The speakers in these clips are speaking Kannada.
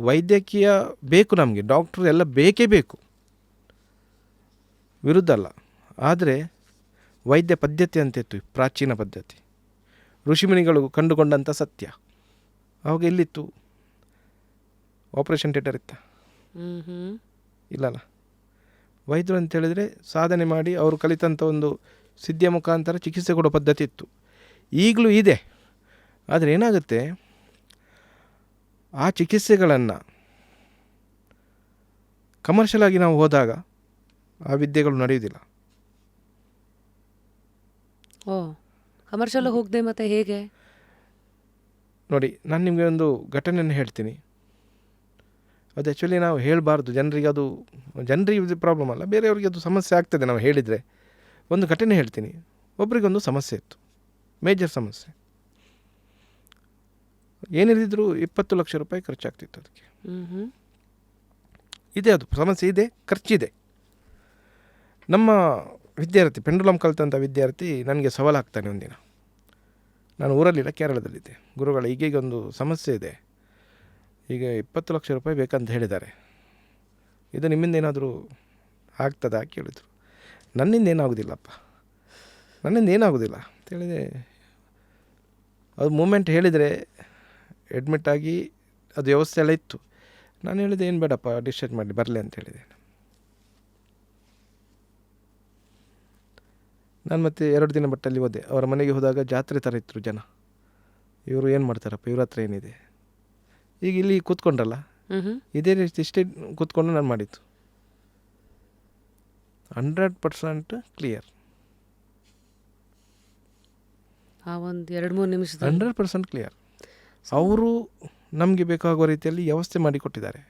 ವೈದ್ಯಕೀಯ ಬೇಕು, ನಮಗೆ ಡಾಕ್ಟ್ರು ಎಲ್ಲ ಬೇಕೇ ಬೇಕು, ವಿರುದ್ಧ ಅಲ್ಲ. ಆದರೆ ವೈದ್ಯ ಪದ್ಧತಿ ಅಂತಿತ್ತು, ಪ್ರಾಚೀನ ಪದ್ಧತಿ, ಋಷಿಮುನಿಗಳು ಕಂಡುಕೊಂಡಂಥ ಸತ್ಯ. ಅವಾಗ ಎಲ್ಲಿತ್ತು? ಆಪ್ರೇಷನ್ ಥಿಯೇಟರ್ ಇತ್ತ? ಇಲ್ಲಲ್ಲ. ವೈದ್ಯರು ಅಂತೇಳಿದರೆ ಸಾಧನೆ ಮಾಡಿ ಅವರು ಕಲಿತಂಥ ಒಂದು ಸಿದ್ಧಿಯ ಮುಖಾಂತರ ಚಿಕಿತ್ಸೆ ಕೊಡೋ ಪದ್ಧತಿ ಇತ್ತು, ಈಗಲೂ ಇದೆ. ಆದರೆ ಏನಾಗುತ್ತೆ, ಆ ಚಿಕಿತ್ಸೆಗಳನ್ನು ಕಮರ್ಷಿಯಲ್ ಆಗಿ ನಾವು ಹೋದಾಗ ಆ ವಿದ್ಯೆಗಳು ನಡೆಯುವುದಿಲ್ಲ. ಕಮರ್ಷಿಯಲ್ ಹೋಗದೆ ಮತ್ತೆ ಹೇಗೆ? ನೋಡಿ, ನಾನು ನಿಮಗೆ ಒಂದು ಘಟನೆಯನ್ನು ಹೇಳ್ತೀನಿ. ಅದು ಆ್ಯಕ್ಚುಲಿ ನಾವು ಹೇಳಬಾರ್ದು ಜನರಿಗೆ, ಅದು ಜನರಿಗೆ ಪ್ರಾಬ್ಲಮ್ ಅಲ್ಲ, ಬೇರೆಯವ್ರಿಗೆ ಅದು ಸಮಸ್ಯೆ ಆಗ್ತದೆ ನಾವು ಹೇಳಿದರೆ. ಒಂದು ಘಟನೆ ಹೇಳ್ತೀನಿ. ಒಬ್ರಿಗೊಂದು ಸಮಸ್ಯೆ ಇತ್ತು, ಮೇಜರ್ ಸಮಸ್ಯೆ. ಏನಿದ್ರು 20 ಲಕ್ಷ ರೂಪಾಯಿ ಖರ್ಚಾಗ್ತಿತ್ತು ಅದಕ್ಕೆ. ಇದೆ, ಅದು ಸಮಸ್ಯೆ ಇದೆ, ಖರ್ಚಿದೆ. ನಮ್ಮ ವಿದ್ಯಾರ್ಥಿ, ಪೆಂಡುಲಮ್ ಕಲಿತಂಥ ವಿದ್ಯಾರ್ಥಿ ನನಗೆ ಸವಾಲಾಗ್ತಾನೆ ಒಂದಿನ. ನಾನು ಊರಲ್ಲಿಲ್ಲ, ಕೇರಳದಲ್ಲಿದ್ದೆ. ಗುರುಗಳ ಈಗೀಗ ಒಂದು ಸಮಸ್ಯೆ ಇದೆ, ಈಗ 20 ಲಕ್ಷ ರೂಪಾಯಿ ಬೇಕಂತ ಹೇಳಿದ್ದಾರೆ, ಇದು ನಿಮ್ಮಿಂದ ಏನಾದರೂ ಆಗ್ತದಾ ಕೇಳಿದರು. ನನ್ನಿಂದ ಏನಾಗೋದಿಲ್ಲಪ್ಪ, ನನ್ನಿಂದ ಏನಾಗೋದಿಲ್ಲ ಅಂತ ಹೇಳಿದೆ. ಅದು ಮೂಮೆಂಟ್ ಹೇಳಿದರೆ ಅಡ್ಮಿಟ್ ಆಗಿ ಅದು ವ್ಯವಸ್ಥೆ ಎಲ್ಲ ಇತ್ತು. ನಾನು ಹೇಳಿದೆ, ಏನು ಬೇಡಪ್ಪ, ಡಿಸ್ಚಾರ್ಜ್ ಮಾಡಿ ಬರಲಿ ಅಂತ ಹೇಳಿದೆ. ನಾನು ಮತ್ತೆ 2 ದಿನ ಬಟ್ಟಲ್ಲಿ ಹೋದೆ. ಅವರ ಮನೆಗೆ ಹೋದಾಗ ಜಾತ್ರೆ ಥರ ಇತ್ತು ಜನ. ಇವರು ಏನು ಮಾಡ್ತಾರಪ್ಪ, ಇವ್ರ ಹತ್ರ ಏನಿದೆ. ಈಗ ಇಲ್ಲಿ ಕೂತ್ಕೊಂಡ್ರಲ್ಲ, ಇದೇ ರೀತಿ ಇಷ್ಟೇ ಕೂತ್ಕೊಂಡು ನಾನು ಮಾಡಿದ್ದು. 100% ಕ್ಲಿಯರ್. ಒಂದು 2-3 ನಿಮಿಷ 100% ಕ್ಲಿಯರ್. ಅವರು ನಮಗೆ ಬೇಕಾಗುವ ರೀತಿಯಲ್ಲಿ ವ್ಯವಸ್ಥೆ ಮಾಡಿಕೊಟ್ಟಿದ್ದಾರೆ.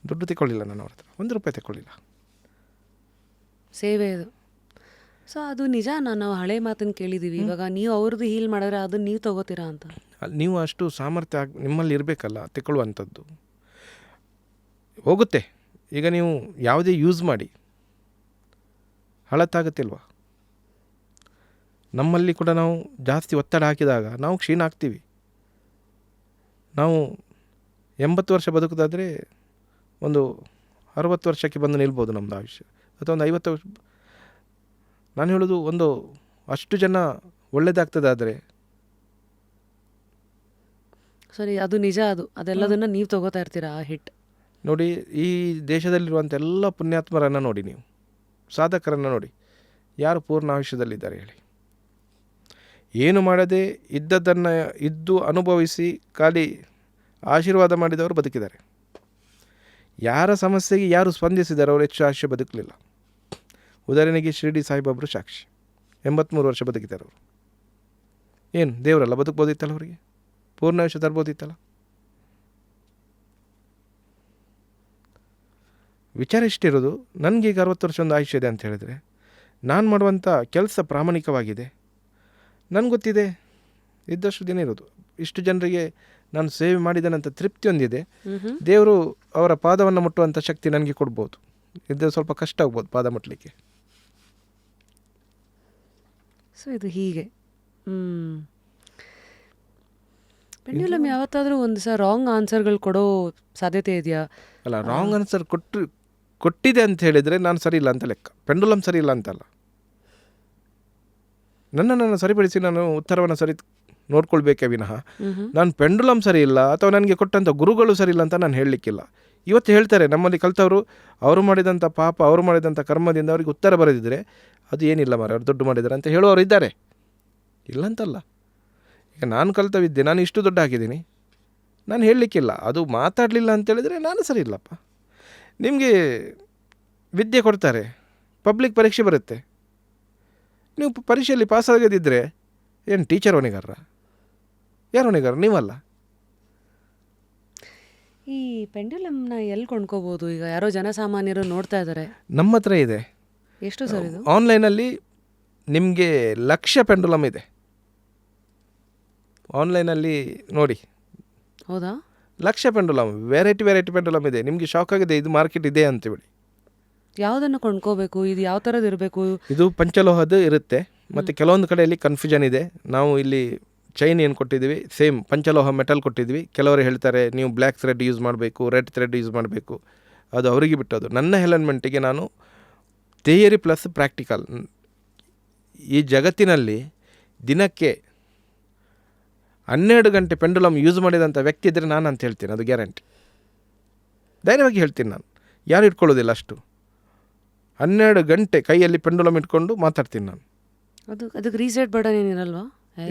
ದುಡ್ಡು ತಗೊಳ್ಳಿಲ್ಲ, ನಾನು ಅವ್ರ ಹತ್ರ 1 ರೂಪಾಯಿ ತಗೊಳ್ಳಿಲ್ಲ. ಸೇವೆ ಅದು. ಸೊ ಅದು ನಿಜ. ನಾವು ಹಳೆ ಮಾತನ್ನು ಕೇಳಿದ್ದೀವಿ. ಇವಾಗ ನೀವು ಅವ್ರದ್ದು ಹೀಲ್ ಮಾಡಿದ್ರೆ ಅದನ್ನು ನೀವು ತಗೋತೀರಾ ಅಂತ. ನೀವು ಅಷ್ಟು ಸಾಮರ್ಥ್ಯ ನಿಮ್ಮಲ್ಲಿ ಇರಬೇಕಲ್ಲ ತಗೊಳ್ಳುವಂಥದ್ದು. ಹೋಗುತ್ತೆ. ಈಗ ನೀವು ಯಾವುದೇ ಯೂಸ್ ಮಾಡಿ ಹಳತ್ತಾಗುತ್ತಿಲ್ವಾ? ನಮ್ಮಲ್ಲಿ ಕೂಡ ನಾವು ಜಾಸ್ತಿ ಒತ್ತಡ ಹಾಕಿದಾಗ ನಾವು ಕ್ಷೀಣ ಆಗ್ತೀವಿ. ನಾವು 80 ವರ್ಷ ಬದುಕೋದಾದರೆ ಒಂದು 60 ವರ್ಷಕ್ಕೆ ಬಂದು ನಿಲ್ಬೋದು ನಮ್ಮದು ಆಯುಷ್ಯ, ಅಥವಾ ಒಂದು 50 ವರ್ಷ. ನಾನು ಹೇಳೋದು, ಒಂದು ಅಷ್ಟು ಜನ ಒಳ್ಳೆಯದಾಗ್ತದಾದರೆ. ಸರಿ, ಅದು ನಿಜ. ಅದೆಲ್ಲದನ್ನು ನೀವು ತಗೋತಾ ಇರ್ತೀರಾ ಆ ಹಿಟ್. ನೋಡಿ, ಈ ದೇಶದಲ್ಲಿರುವಂಥ ಎಲ್ಲ ಪುಣ್ಯಾತ್ಮರನ್ನು ನೋಡಿ, ನೀವು ಸಾಧಕರನ್ನು ನೋಡಿ, ಯಾರು ಪೂರ್ಣ ಆಯುಷ್ಯದಲ್ಲಿದ್ದಾರೆ ಹೇಳಿ? ಏನು ಮಾಡದೆ ಇದ್ದದ್ದನ್ನು ಇದ್ದು ಅನುಭವಿಸಿ ಖಾಲಿ ಆಶೀರ್ವಾದ ಮಾಡಿದವರು ಬದುಕಿದ್ದಾರೆ. ಯಾರ ಸಮಸ್ಯೆಗೆ ಯಾರು ಸ್ಪಂದಿಸಿದ್ದಾರೆ ಅವರು ಹೆಚ್ಚು ಆಯುಷ್ಯ ಬದುಕಲಿಲ್ಲ. ಉದಾಹರಣೆಗೆ ಶಿರ್ಡಿ ಸಾಯಿಬಾಬರು ಸಾಕ್ಷಿ, 83 ವರ್ಷ ಬದುಕಿದ್ದಾರೆ ಅವರು. ಏನು ದೇವರಲ್ಲ, ಬದುಕ್ಬೋದಿತ್ತಲ್ಲ ಅವರಿಗೆ? ಪೂರ್ಣ ಆಯುಷ್ಯ ತರ್ಬೋದಿತ್ತಲ್ಲ? ವಿಚಾರ ಇಷ್ಟಿರೋದು, ನನಗೀಗ 60 ವರ್ಷ ಒಂದು ಆಯುಷ್ಯ ಇದೆ ಅಂತ ಹೇಳಿದರೆ, ನಾನು ಮಾಡುವಂಥ ಕೆಲಸ ಪ್ರಾಮಾಣಿಕವಾಗಿದೆ, ನನಗೆ ಗೊತ್ತಿದೆ ಇದ್ದಷ್ಟು ದಿನ ಇರೋದು. ಇಷ್ಟು ಜನರಿಗೆ ನಾನು ಸೇವೆ ಮಾಡಿದನಂತ ತೃಪ್ತಿ ಹೊಂದಿದೆ. ದೇವರು ಅವರ ಪಾದವನ್ನು ಮುಟ್ಟುವಂಥ ಶಕ್ತಿ ನನಗೆ ಕೊಡ್ಬೋದು. ಇದು ಸ್ವಲ್ಪ ಕಷ್ಟ ಆಗ್ಬೋದು ಪಾದ ಮುಟ್ಟಲಿಕ್ಕೆ. ಸೊ ಇದು ಹೀಗೆ. ಪೆಂಡ್ಯುಲಮ್ ಯಾವತ್ತಾದರೂ ಒಂದು ಸಹ ರಾಂಗ್ ಆನ್ಸರ್ಗಳು ಕೊಡೋ ಸಾಧ್ಯತೆ ಇದೆಯಾ? ಅಲ್ಲ, ರಾಂಗ್ ಆನ್ಸರ್ ಕೊಟ್ಟಿದೆ ಅಂತ ಹೇಳಿದರೆ ನಾನು ಸರಿ ಇಲ್ಲ ಅಂತ ಲೆಕ್ಕ. ಪೆಂಡುಲಮ್ ಸರಿ ಇಲ್ಲ ಅಂತಲ್ಲ. ನನ್ನನ್ನು ಸರಿಪಡಿಸಿ ನಾನು ಉತ್ತರವನ್ನು ಸರಿ ನೋಡ್ಕೊಳ್ಬೇಕೇ ವಿನಃ ನಾನು ಪೆಂಡುಲಮ್ ಸರಿ ಇಲ್ಲ ಅಥವಾ ನನಗೆ ಕೊಟ್ಟಂಥ ಗುರುಗಳು ಸರಿ ಇಲ್ಲ ಅಂತ ನಾನು ಹೇಳಲಿಕ್ಕಿಲ್ಲ. ಇವತ್ತು ಹೇಳ್ತಾರೆ ನಮ್ಮಲ್ಲಿ ಕಲಿತವರು, ಅವರು ಮಾಡಿದಂಥ ಪಾಪ, ಅವರು ಮಾಡಿದಂಥ ಕರ್ಮದಿಂದ ಅವರಿಗೆ ಉತ್ತರ ಬರೆದಿದ್ದರೆ ಅದು ಏನಿಲ್ಲ ಮಾರೆ, ಅವ್ರು ದುಡ್ಡು ಮಾಡಿದ್ದಾರೆ ಅಂತ ಹೇಳುವವರು ಇದ್ದಾರೆ, ಇಲ್ಲಂತಲ್ಲ. ಈಗ ನಾನು ಕಲಿತ ವಿದ್ಯೆ ನಾನು ಇಷ್ಟು ದುಡ್ಡು ಹಾಕಿದ್ದೀನಿ, ನಾನು ಹೇಳಲಿಕ್ಕಿಲ್ಲ. ಅದು ಮಾತಾಡಲಿಲ್ಲ ಅಂತೇಳಿದರೆ ನಾನು ಸರಿ ಇಲ್ಲಪ್ಪ. ನಿಮಗೆ ವಿದ್ಯೆ ಕೊಡ್ತಾರೆ, ಪಬ್ಲಿಕ್ ಪರೀಕ್ಷೆ ಬರುತ್ತೆ, ನೀವು ಪರೀಕ್ಷೆಯಲ್ಲಿ ಪಾಸ್ ಆಗದಿದ್ದರೆ ಏನು ಟೀಚರ್ ಹೊಣೆಗಾರರ? ಯಾರು ಹೊಣೆಗಾರ? ನೀವಲ್ಲ. ಈ ಪೆಂಡ್ಯುಲಮ್ನ ಎಲ್ಲಿ ಕೊಂಡ್ಕೋಬೋದು? ಈಗ ಯಾರೋ ಜನಸಾಮಾನ್ಯರು ನೋಡ್ತಾ ಇದ್ದಾರೆ. ನಮ್ಮ ಹತ್ರ ಇದೆ. ಎಷ್ಟು ಸರ್ ಇದು? ಆನ್ಲೈನಲ್ಲಿ ನಿಮಗೆ 1,00,000 ಪೆಂಡುಲಮ್ ಇದೆ. ಆನ್ಲೈನಲ್ಲಿ ನೋಡಿ. ಹೌದಾ? 1,00,000 ಪೆಂಡುಲಮ್, ವೆರೈಟಿ ಪೆಂಡುಲಮ್ ಇದೆ. ನಿಮಗೆ ಶಾಕ್ ಆಗಿದೆ, ಇದು ಮಾರ್ಕೆಟ್ ಇದೆ ಅಂತೇಳಿ. ಯಾವುದನ್ನು ಕೊಂಡ್ಕೋಬೇಕು? ಇದು ಯಾವ ಥರದ್ದು ಇರಬೇಕು? ಇದು ಪಂಚಲೋಹದ್ದು ಇರುತ್ತೆ. ಮತ್ತು ಕೆಲವೊಂದು ಕಡೆಯಲ್ಲಿ ಕನ್ಫ್ಯೂಷನ್ ಇದೆ. ನಾವು ಇಲ್ಲಿ ಚೈನ್ ಏನು ಕೊಟ್ಟಿದ್ದೀವಿ ಸೇಮ್ ಪಂಚಲೋಹ ಮೆಟಲ್ ಕೊಟ್ಟಿದ್ವಿ. ಕೆಲವರು ಹೇಳ್ತಾರೆ ನೀವು ಬ್ಲ್ಯಾಕ್ ಥ್ರೆಡ್ ಯೂಸ್ ಮಾಡಬೇಕು, ರೆಡ್ ಥ್ರೆಡ್ ಯೂಸ್ ಮಾಡಬೇಕು, ಅದು ಅವರಿಗೆ ಬಿಟ್ಟದು. ನನ್ನ ಹೆಲನ್ಮೆಂಟಿಗೆ ನಾನು ಥಿಯರಿ ಪ್ಲಸ್ ಪ್ರಾಕ್ಟಿಕಲ್. ಈ ಜಗತ್ತಿನಲ್ಲಿ ದಿನಕ್ಕೆ 12 ಗಂಟೆ ಪೆಂಡುಲಮ್ ಯೂಸ್ ಮಾಡಿದಂಥ ವ್ಯಕ್ತಿ ಇದ್ದರೆ ನಾನು ಅಂತ ಹೇಳ್ತೀನಿ, ಅದು ಗ್ಯಾರಂಟಿ. ಧೈರ್ಯವಾಗಿ ಹೇಳ್ತೀನಿ ನಾನು, ಯಾರು ಇಟ್ಕೊಳ್ಳೋದಿಲ್ಲ ಅಷ್ಟು. 12 ಗಂಟೆ ಕೈಯಲ್ಲಿ ಪೆಂಡುಲಮ್ ಇಟ್ಕೊಂಡು ಮಾತಾಡ್ತೀನಿ ನಾನು. ಅದಕ್ಕೆ ರೀಸೆಟ್ ಬಟನ್ ಏನಿರಲ್ವಾ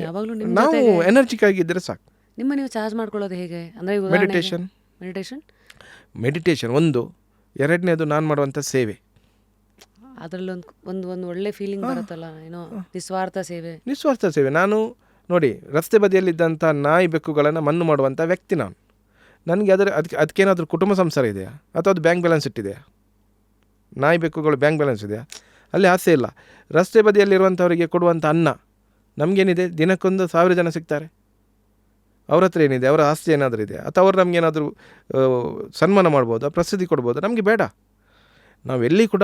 ಯಾವಾಗಲೂ? ನಾವು ಎನರ್ಜಿಕ್ ಆಗಿದ್ದರೆ ಸಾಕು. ನೀವು ಚಾರ್ಜ್ ಮಾಡ್ಕೊಳ್ಳೋದು ಹೇಗೆ ಅಂದರೆ? ಮೆಡಿಟೇಷನ್ ಒಂದು. ಎರಡನೇದು ನಾನು ಮಾಡುವಂಥ ಸೇವೆ. ಅದರಲ್ಲಿ ಒಂದು ಒಳ್ಳೆ ಫೀಲಿಂಗ್ ಬರುತ್ತಲ್ಲ, ಏನೋ ನಿಸ್ವಾರ್ಥ ಸೇವೆ. ನಾನು ನೋಡಿ, ರಸ್ತೆ ಬದಿಯಲ್ಲಿದ್ದಂಥ ನಾಯಿ ಬೆಕ್ಕುಗಳನ್ನು ಮಣ್ಣು ಮಾಡುವಂಥ ವ್ಯಕ್ತಿ ನಾನು. ನನಗೆ ಅದಕ್ಕೇನಾದರೂ ಕುಟುಂಬ ಸಂಸಾರ ಇದೆಯಾ ಅಥವಾ ಅದು ಬ್ಯಾಂಕ್ ಬ್ಯಾಲೆನ್ಸ್ ಇಟ್ಟಿದೆಯಾ? ನಾಯಿ ಬೆಕ್ಕುಗಳು ಬ್ಯಾಂಕ್ ಬ್ಯಾಲೆನ್ಸ್ ಇದೆಯಾ? ಅಲ್ಲಿ ಆಸೆ ಇಲ್ಲ. ರಸ್ತೆ ಬದಿಯಲ್ಲಿರುವಂಥವರಿಗೆ ಕೊಡುವಂಥ ಅನ್ನ, ನಮಗೇನಿದೆ, ದಿನಕ್ಕೊಂದು 1000 ಜನ ಸಿಗ್ತಾರೆ. ಅವ್ರ ಹತ್ರ ಏನಿದೆ, ಅವರ ಆಸ್ತಿ ಏನಾದರೂ ಇದೆ, ಅಥವಾ ಅವ್ರು ನಮಗೇನಾದರೂ ಸನ್ಮಾನ ಮಾಡ್ಬೋದಾ, ಪ್ರಸಿದ್ಧಿ ಕೊಡ್ಬೋದಾ? ನಮಗೆ ಬೇಡ. ನಾವೆಲ್ಲಿ ಕೂಡ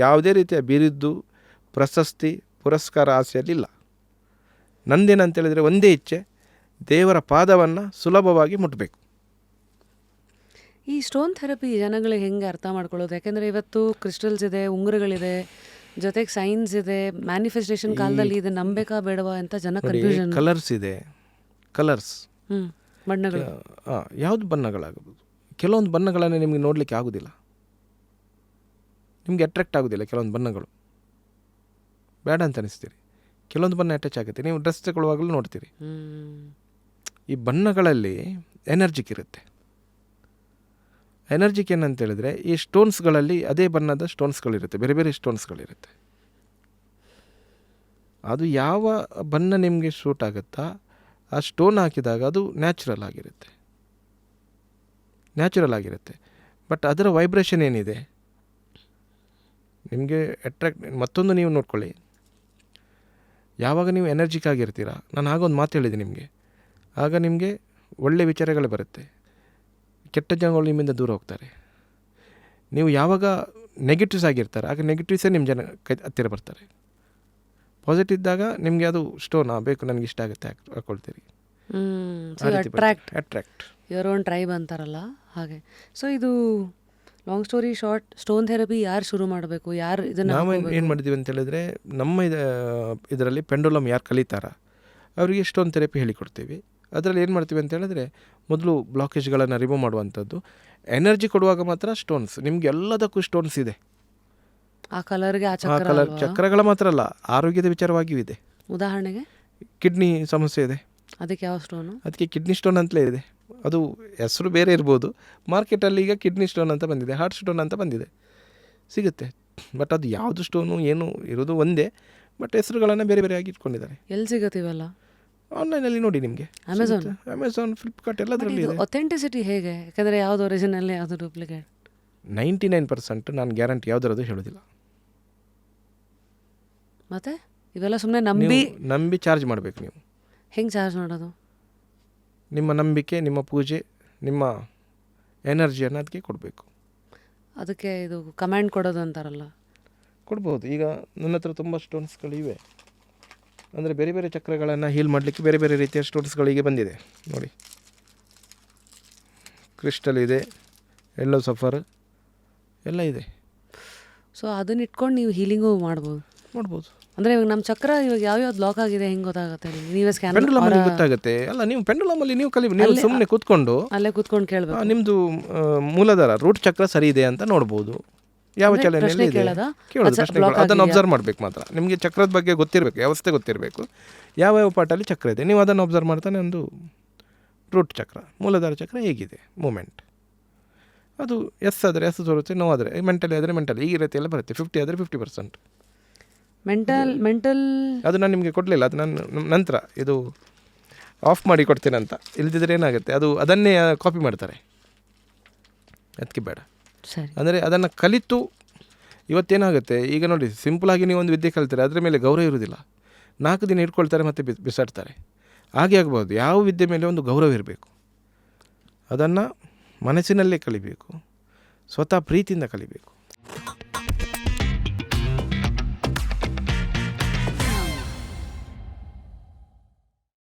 ಯಾವುದೇ ರೀತಿಯ ಬಿರುದು, ಪ್ರಶಸ್ತಿ, ಪುರಸ್ಕಾರ ಆಸೆಯಲ್ಲಿಲ್ಲ. ನಂದೇನಂತೇಳಿದರೆ ಒಂದೇ ಇಚ್ಛೆ, ದೇವರ ಪಾದವನ್ನು ಸುಲಭವಾಗಿ ಮುಟ್ಟಬೇಕು. ಈ ಸ್ಟೋನ್ ಥೆರಪಿ ಜನಗಳಿಗೆ ಹೆಂಗೆ ಅರ್ಥ ಮಾಡ್ಕೊಳ್ಳೋದು? ಯಾಕೆಂದರೆ ಇವತ್ತು ಕ್ರಿಸ್ಟಲ್ಸ್ ಇದೆ, ಉಂಗುರಗಳಿದೆ, ಜೊತೆಗೆ ಸೈನ್ಸ್ ಇದೆ, ಮ್ಯಾನಿಫೆಸ್ಟೇಷನ್ ಕಾಲದಲ್ಲಿ ಇದೆ, ನಂಬೇಕಾ ಬೇಡವಾ ಅಂತ ಜನ ಕನ್ಫ್ಯೂಷನ್. ಕಲರ್ಸ್ ಇದೆ, ಕಲರ್ಸ್, ಬಣ್ಣಗಳು. ಯಾವುದು ಬಣ್ಣಗಳಾಗಬಹುದು. ಕೆಲವೊಂದು ಬಣ್ಣಗಳನ್ನು ನಿಮಗೆ ನೋಡಲಿಕ್ಕೆ ಆಗೋದಿಲ್ಲ, ನಿಮಗೆ ಅಟ್ರಾಕ್ಟ್ ಆಗೋದಿಲ್ಲ. ಕೆಲವೊಂದು ಬಣ್ಣಗಳು ಬೇಡ ಅಂತ ಅನಿಸ್ತೀರಿ, ಕೆಲವೊಂದು ಬಣ್ಣ ಅಟ್ಯಾಚ್ ಆಗುತ್ತೆ. ನೀವು ಡ್ರೆಸ್ ತಗೊಳ್ಳುವಾಗಲೂ ನೋಡ್ತೀರಿ. ಈ ಬಣ್ಣಗಳಲ್ಲಿ ಎನರ್ಜಿಕ್ ಇರುತ್ತೆ. ಎನರ್ಜಿಕ್ ಏನಂತ ಹೇಳಿದ್ರೆ, ಈ ಸ್ಟೋನ್ಸ್ಗಳಲ್ಲಿ ಅದೇ ಬಣ್ಣದ ಸ್ಟೋನ್ಸ್ಗಳಿರುತ್ತೆ, ಬೇರೆ ಬೇರೆ ಸ್ಟೋನ್ಸ್ಗಳಿರುತ್ತೆ. ಅದು ಯಾವ ಬಣ್ಣ ನಿಮಗೆ ಸೂಟ್ ಆಗುತ್ತಾ ಆ ಸ್ಟೋನ್ ಹಾಕಿದಾಗ ಅದು ನ್ಯಾಚುರಲ್ ಆಗಿರುತ್ತೆ. ಬಟ್ ಅದರ ವೈಬ್ರೇಷನ್ ಏನಿದೆ ನಿಮಗೆ ಅಟ್ರಾಕ್ಟ್. ಮತ್ತೊಂದು ನೀವು ನೋಡ್ಕೊಳ್ಳಿ, ಯಾವಾಗ ನೀವು ಎನರ್ಜಿಕ್ ಆಗಿರ್ತೀರ, ನಾನು ಆಗೊಂದು ಮಾತು ಹೇಳಿದೆ ನಿಮಗೆ, ಆಗ ನಿಮಗೆ ಒಳ್ಳೆಯ ವಿಚಾರಗಳು ಬರುತ್ತೆ, ಕೆಟ್ಟ ಜನಗಳು ನಿಮ್ಮಿಂದ ದೂರ ಹೋಗ್ತಾರೆ. ನೀವು ಯಾವಾಗ ನೆಗೆಟಿವ್ಸ್ ಆಗಿರ್ತಾರೆ, ಆಗ ನೆಗೆಟಿವ್ಸೇ ನಿಮ್ಮ ಜನ ಹತ್ತಿರ ಬರ್ತಾರೆ. ಪಾಸಿಟಿವ್ ಇದ್ದಾಗ ನಿಮಗೆ ಅದು ಸ್ಟೋನ್ ಬೇಕು, ನನಗೆ ಇಷ್ಟ ಆಗುತ್ತೆ, ಹಾಕ್ಕೊಳ್ತೀರಿ. ಅಟ್ರಾಕ್ಟ್ ಯುವರ್ ಓನ್ ಟ್ರೈಬ್ ಅಂತಾರಲ್ಲ ಹಾಗೆ. ಸೊ ಇದು long story short, stone therapy ಯಾರು ಶುರು ಮಾಡಬೇಕು, ಯಾರು ಇದನ್ನು? ನಾವು ಏನು ಮಾಡಿದ್ದೀವಿ ಅಂತ ಹೇಳಿದ್ರೆ, ನಮ್ಮ ಇದರಲ್ಲಿ ಪೆಂಡುಲಮ್ ಯಾರು ಕಲಿತಾರ ಅವರಿಗೆ ಸ್ಟೋನ್ ಥೆರಪಿ ಹೇಳಿಕೊಡ್ತೀವಿ. ಅದರಲ್ಲಿ ಏನು ಮಾಡ್ತೀವಿ ಅಂತ ಹೇಳಿದ್ರೆ, ಮೊದಲು ಬ್ಲಾಕೇಜ್ಗಳನ್ನು ರಿಮೂವ್ ಮಾಡುವಂಥದ್ದು. ಎನರ್ಜಿ ಕೊಡುವಾಗ ಮಾತ್ರ ಸ್ಟೋನ್ಸ್, ನಿಮ್ಗೆ ಎಲ್ಲದಕ್ಕೂ ಸ್ಟೋನ್ಸ್ ಇದೆ. ಆ ಕಲರ್ಗೆ ಆ ಚಕ್ರಗಳ ಮಾತ್ರ ಅಲ್ಲ, ಆರೋಗ್ಯದ ವಿಚಾರವಾಗಿಯೂ ಇದೆ. ಉದಾಹರಣೆಗೆ ಕಿಡ್ನಿ ಸಮಸ್ಯೆ ಇದೆ, ಅದಕ್ಕೆ ಯಾವ ಸ್ಟೋನು? ಅದಕ್ಕೆ ಕಿಡ್ನಿ ಸ್ಟೋನ್ ಅಂತಲೇ ಇದೆ. ಅದು ಹೆಸರು ಬೇರೆ ಇರ್ಬೋದು, ಮಾರ್ಕೆಟಲ್ಲಿ ಈಗ ಕಿಡ್ನಿ ಸ್ಟೋನ್ ಅಂತ ಬಂದಿದೆ, ಹಾರ್ಟ್ ಸ್ಟೋನ್ ಅಂತ ಬಂದಿದೆ, ಸಿಗುತ್ತೆ. ಬಟ್ ಅದು ಯಾವುದು ಸ್ಟೋನು ಏನು ಇರೋದು ಒಂದೇ, ಬಟ್ ಹೆಸರುಗಳನ್ನು ಬೇರೆ ಬೇರೆ ಆಗಿ ಇಟ್ಕೊಂಡಿದ್ದಾರೆ. ಎಲ್ಲಿ ಸಿಗುತ್ತೀವಲ್ಲ? ಆನ್ಲೈನಲ್ಲಿ ನೋಡಿ, ನಿಮಗೆ ಅಮೆಝಾನ್, ಫ್ಲಿಪ್ಕಾರ್ಟ್ ಎಲ್ಲದರಲ್ಲಿ ಇದೆ. ಅಥೆಂಟಿಸಿಟಿ ಹೇಗೆ? ಯಾಕಂದರೆ ಯಾವುದು ಒರಿಜಿನಲ್, ಯಾವುದು ಡೂಪ್ಲಿಕೇಟ್? 99% ನಾನು ಗ್ಯಾರಂಟಿ ಯಾವುದರದು ಹೇಳೋದಿಲ್ಲ. ಮತ್ತೆ ಇವೆಲ್ಲ ಸುಮ್ಮನೆ ನಂಬಿ ಚಾರ್ಜ್ ಮಾಡಬೇಕು. ನೀವು ಹೆಂಗೆ ಚಾರ್ಜ್ ಮಾಡೋದು? ನಿಮ್ಮ ನಂಬಿಕೆ, ನಿಮ್ಮ ಪೂಜೆ, ನಿಮ್ಮ ಎನರ್ಜಿಯನ್ನು ಅದಕ್ಕೆ ಕೊಡಬೇಕು. ಅದಕ್ಕೆ ಇದು ಕಮೆಂಟ್ ಕೊಡೋದು ಅಂತಾರಲ್ಲ, ಕೊಡ್ಬೋದು. ಈಗ ನನ್ನ ಹತ್ರ ತುಂಬ ಸ್ಟೋನ್ಸ್ಗಳಿವೆ, ಅಂದರೆ ಬೇರೆ ಬೇರೆ ಚಕ್ರಗಳನ್ನು ಹೀಲ್ ಮಾಡಲಿಕ್ಕೆ ಬೇರೆ ಬೇರೆ ರೀತಿಯ ಸ್ಟೋನ್ಸ್ಗಳಿಗೆ ಬಂದಿದೆ ನೋಡಿ. ಕ್ರಿಸ್ಟಲ್ ಇದೆ, ಎಲ್ಲೋ ಸಫರ್ ಎಲ್ಲ ಇದೆ. ಸೊ ಅದನ್ನ ಇಟ್ಕೊಂಡು ನೀವು ಹೀಲಿಂಗು ಮಾಡ್ಬೋದು. ಅಂದರೆ ಇವಾಗ ನಮ್ಮ ಚಕ್ರ ಇವಾಗ ಯಾವ್ಯಾವ್ದು ಲಾಕ್ ಆಗಿದೆ ಹೆಂಗೆ ಗೊತ್ತಾಗುತ್ತೆ? ನೀವೇ ಸ್ಕ್ಯಾನ್ ಪೆಂಡುಲಮಲ್ಲಿ ಗೊತ್ತಾಗುತ್ತೆ ಅಲ್ಲ. ನೀವು ಪೆಂಡುಲಮಲ್ಲಿ ನೀವು ನೀವು ಸುಮ್ಮನೆ ಕೂತ್ಕೊಂಡು ಕೇಳಬೇಕು, ನಿಮ್ಮದು ಮೂಲಾಧಾರ ರೂಟ್ ಚಕ್ರ ಸರಿ ಇದೆ ಅಂತ ನೋಡ್ಬೋದು. ಯಾವ ಚಲನೆಯಲ್ಲಿ ಇದೆ ಕೇಳೋದು, ಪ್ರಶ್ನೆಗಳು ಅದನ್ನು ಅಬ್ಸರ್ವ್ ಮಾಡಬೇಕು ಮಾತ್ರ. ನಿಮಗೆ ಚಕ್ರದ ಬಗ್ಗೆ ಗೊತ್ತಿರಬೇಕು, ವ್ಯವಸ್ಥೆ ಗೊತ್ತಿರಬೇಕು, ಯಾವ ಪಾರ್ಟಲ್ಲಿ ಚಕ್ರ ಇದೆ, ನೀವು ಅದನ್ನು ಅಬ್ಸರ್ವ್ ಮಾಡ್ತಾನೆ. ಒಂದು ರೂಟ್ ಚಕ್ರ, ಮೂಲಾಧಾರ ಚಕ್ರ ಹೇಗಿದೆ ಮೂಮೆಂಟ್, ಅದು ಎಸ್ ಆದರೆ ಎಸ್ ತೋರುತ್ತೆ, ನೋ ಆದರೆ ಮೆಂಟಲಿ ಆದರೆ ಮೆಂಟಲಿ, ಈ ರೀತಿಯೆಲ್ಲ ಬರುತ್ತೆ. 50 ಆದರೆ 50%. ಮೆಂಟಲ್ ಅದು ನಾನು ನಿಮಗೆ ಕೊಡಲಿಲ್ಲ, ಅದು ನಾನು ನಂತರ ಇದು ಆಫ್ ಮಾಡಿ ಕೊಡ್ತೇನೆ ಅಂತ. ಇಲ್ದಿದ್ರೆ ಏನಾಗುತ್ತೆ, ಅದನ್ನೇ ಕಾಪಿ ಮಾಡ್ತಾರೆ, ಅದಕ್ಕೆ ಬೇಡ. ಸರಿ, ಅಂದರೆ ಅದನ್ನು ಕಲಿತು ಇವತ್ತೇನಾಗುತ್ತೆ, ಈಗ ನೋಡಿ ಸಿಂಪಲಾಗಿ ನೀವು ಒಂದು ವಿದ್ಯೆ ಕಲಿತಾರೆ, ಅದರ ಮೇಲೆ ಗೌರವ ಇರೋದಿಲ್ಲ. 4 ದಿನ ಇಟ್ಕೊಳ್ತಾರೆ ಮತ್ತು ಬಿಸಾಡ್ತಾರೆ. ಹಾಗೆ ಆಗ್ಬೋದು. ಯಾವ ವಿದ್ಯೆ ಮೇಲೆ ಒಂದು ಗೌರವ ಇರಬೇಕು, ಅದನ್ನು ಮನಸ್ಸಿನಲ್ಲೇ ಕಲಿಬೇಕು, ಸ್ವತಃ ಪ್ರೀತಿಯಿಂದ ಕಲಿಬೇಕು.